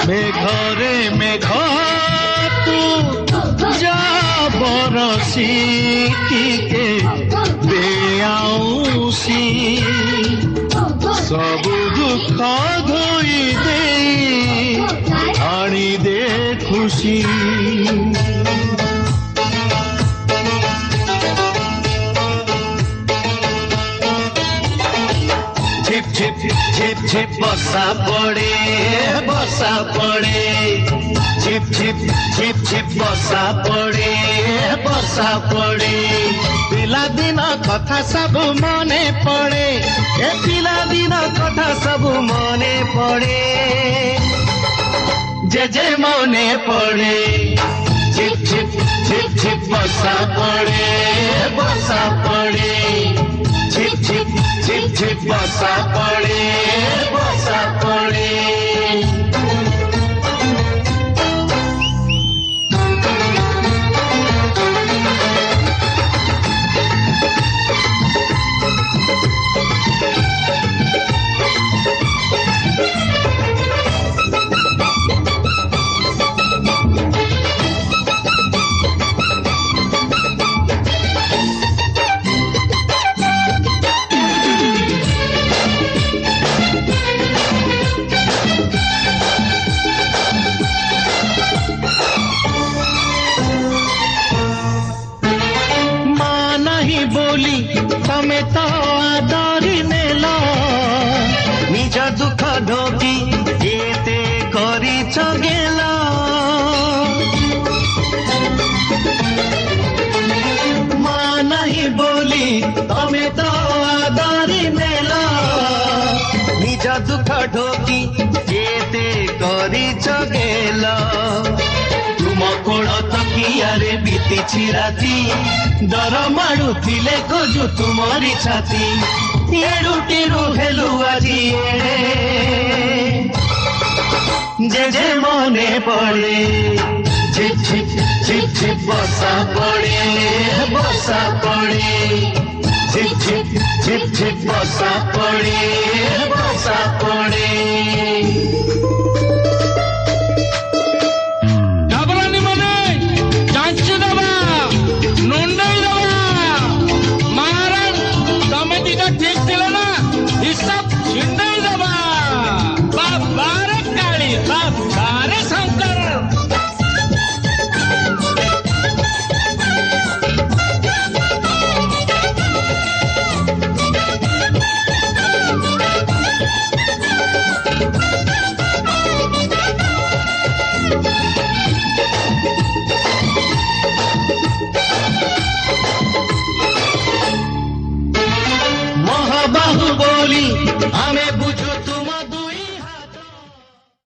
मेघरे मेघ तू जा बरसी टिके बेआउसी सब दुख धोई दे आनी दे खुशी झिप झिप झिप झिप बसा पड़े झिप झिप झिप झिप बसा पड़े पिला दिन कथा सब मने पड़े ए पिला दिन कथा सब मने पड़े जे मने पड़े झिप झिप झिप झिप बसा पड़े झिप झिप झिप झिप बसा पड़े बोली तमे तो आदरी नेला निज दुख ढोकी एते करी चगेला मां नहीं बोली तमे तो आदरी नेला निज दुख ढोकी एते करी चगेला तुम कोण तकियारे बीती राती डर माड़ुले खोजु तुमरी छाती एडुटीरु हेलु आजी जे मने पड़े झिप झिप झिप झिप बसा पड़े झिप झिप झिप झिप बसा पड़े